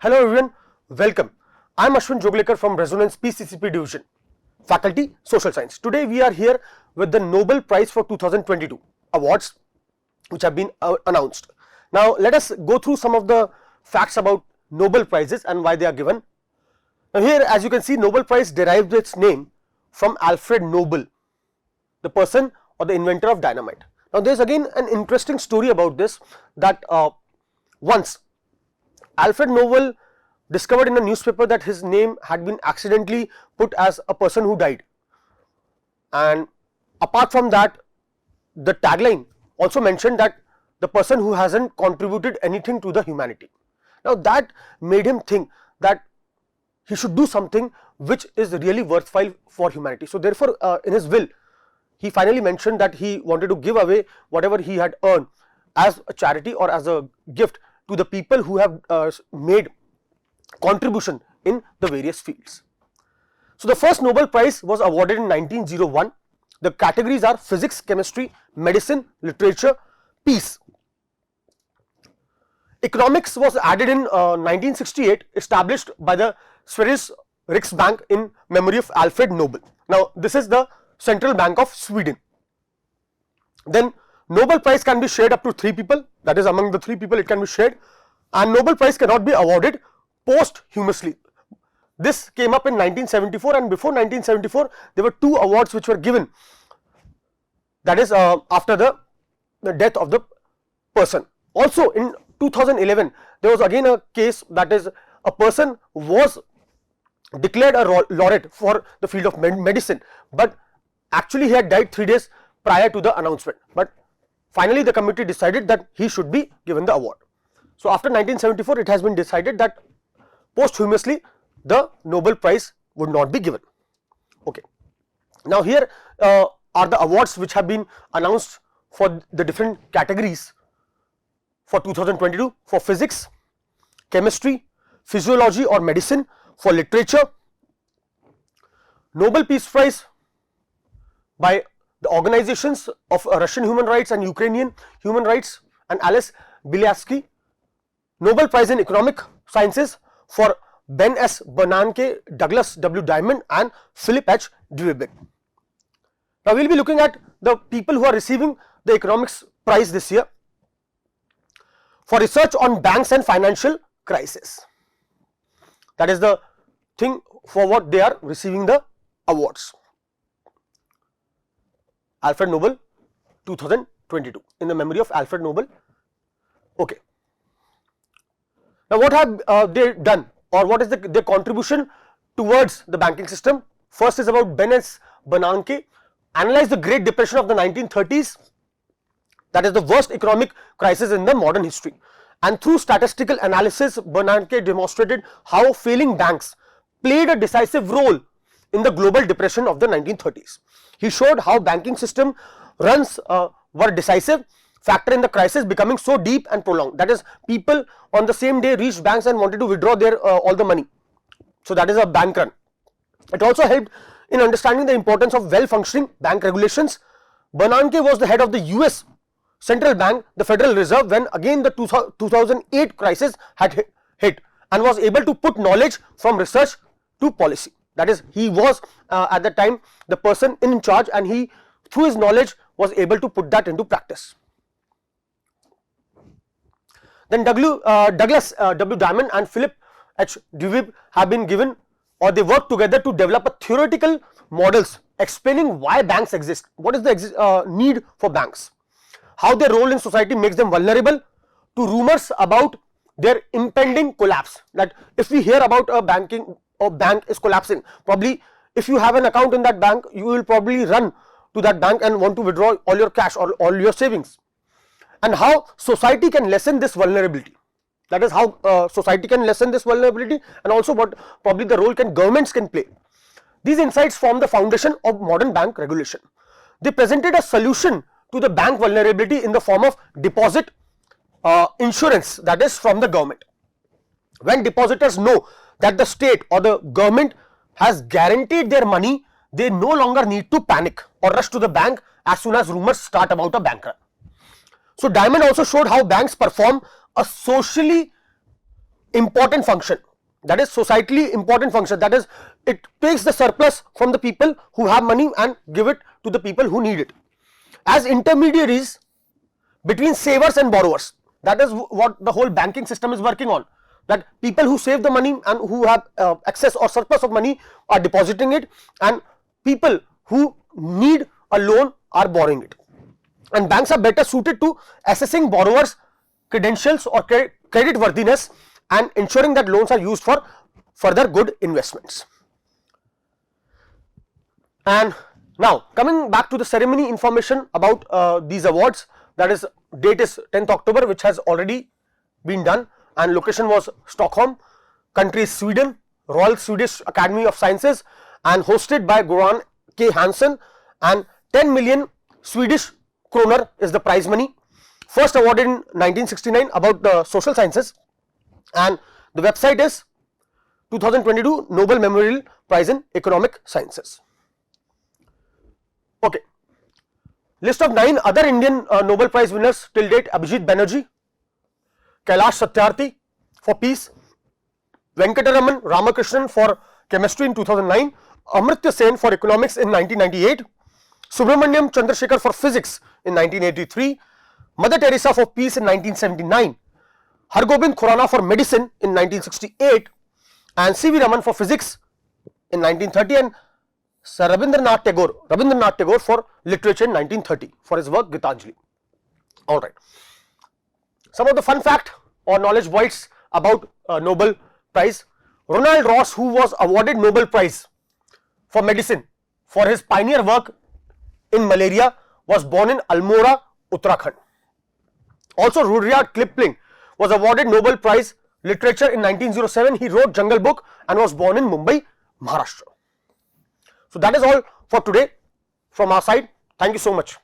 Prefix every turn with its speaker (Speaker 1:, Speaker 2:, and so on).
Speaker 1: Hello everyone, welcome. I am Ashwin Joglekar from Resonance PCCP Division, Faculty Social Science. Today we are here with the Nobel Prize for 2022 awards which have been announced. Now let us go through some of the facts about Nobel Prizes and why they are given. Now here, as you can see, Nobel Prize derived its name from Alfred Nobel, the person or the inventor of dynamite. Now there is again an interesting story about this, that once Alfred Nobel discovered in a newspaper that his name had been accidentally put as a person who died, and apart from that, the tagline also mentioned that the person who hasn't contributed anything to the humanity. Now that made him think that he should do something which is really worthwhile for humanity. So therefore, in his will, he finally mentioned that he wanted to give away whatever he had earned as a charity or as a gift to the people who have made contribution in the various fields. So the first Nobel Prize was awarded in 1901. The categories are physics, chemistry, medicine, literature, peace. Economics was added in 1968, established by the Sveriges Riksbank in memory of Alfred Nobel. Now this is the Central Bank of Sweden. Then Nobel Prize can be shared up to 3 people, that is, among the 3 people it can be shared, and Nobel Prize cannot be awarded posthumously. This came up in 1974, and before 1974 there were 2 awards which were given, that is after the death of the person. Also in 2011 there was again a case, that is, a person was declared a laureate for the field of medicine, but actually he had died 3 days prior to the announcement, but finally the committee decided that he should be given the award. So after 1974 it has been decided that posthumously the Nobel Prize would not be given. Okay. Now here are the awards which have been announced for the different categories for 2022: for physics, chemistry, physiology or medicine, for literature, Nobel Peace Prize by the organizations of Russian human rights and Ukrainian human rights and Alice Bialiatski, Nobel Prize in Economic Sciences for Ben S. Bernanke, Douglas W. Diamond and Philip H. Dweeb. Now we will be looking at the people who are receiving the Economics Prize this year. For research on banks and financial crisis, that is the thing for what they are receiving the awards. Alfred Nobel 2022, in the memory of Alfred Nobel. Okay. Now what have they done, or what is their contribution towards the banking system? First is about Ben S. Bernanke, analyzed the Great Depression of the 1930s, that is the worst economic crisis in the modern history, and through statistical analysis Bernanke demonstrated how failing banks played a decisive role in the global depression of the 1930s. He showed how banking system runs were decisive factor in the crisis becoming so deep and prolonged, that is, people on the same day reached banks and wanted to withdraw their all the money. So that is a bank run. It also helped in understanding the importance of well functioning bank regulations. Bernanke was the head of the US Central Bank, the Federal Reserve, when again the 2008 crisis had hit, and was able to put knowledge from research to policy. That is, he was at the time the person in charge, and he, through his knowledge, was able to put that into practice. Then Douglas W. Diamond and Philip H. Dweeb have been given, or they worked together to develop a theoretical models explaining why banks exist, what is the need for banks, how their role in society makes them vulnerable to rumors about their impending collapse. That if we hear about a bank is collapsing, probably if you have an account in that bank, you will probably run to that bank and want to withdraw all your cash or all your savings, and how society can lessen this vulnerability. That is how society can lessen this vulnerability, and also what probably the role governments can play. These insights form the foundation of modern bank regulation. They presented a solution to the bank vulnerability in the form of deposit insurance, that is, from the government. When depositors know that the state or the government has guaranteed their money, they no longer need to panic or rush to the bank as soon as rumors start about a bank run. So Diamond also showed how banks perform a socially important function, that is societally important function, that is it takes the surplus from the people who have money and give it to the people who need it. As intermediaries between savers and borrowers, that is what the whole banking system is working on, that people who save the money and who have excess or surplus of money are depositing it, and people who need a loan are borrowing it. And banks are better suited to assessing borrowers' credentials or credit worthiness and ensuring that loans are used for further good investments. And now coming back to the ceremony information about these awards, that is date is 10th October, which has already been done, and location was Stockholm, country is Sweden, Royal Swedish Academy of Sciences, and hosted by Goran K. Hansen, and 10 million Swedish kroner is the prize money. First awarded in 1969 about the social sciences, and the website is 2022 Nobel Memorial Prize in Economic Sciences. Okay. List of 9 other Indian Nobel Prize winners till date: Abhijit Banerjee, Kailash Satyarthi for peace, Venkataraman Ramakrishnan for chemistry in 2009, Amartya Sen for economics in 1998, Subramaniam Chandrasekhar for physics in 1983, Mother Teresa for peace in 1979, Hargobind Khurana for medicine in 1968, and C.V. Raman for physics in 1930, and Sir Rabindranath Tagore for literature in 1930 for his work Gitanjali. Alright. Some of the fun fact or knowledge bites about Nobel Prize. Ronald Ross, who was awarded Nobel Prize for medicine for his pioneer work in malaria, was born in Almora, Uttarakhand. Also, Rudyard Kipling was awarded Nobel Prize Literature in 1907. He wrote Jungle Book and was born in Mumbai, Maharashtra. So that is all for today from our side. Thank you so much.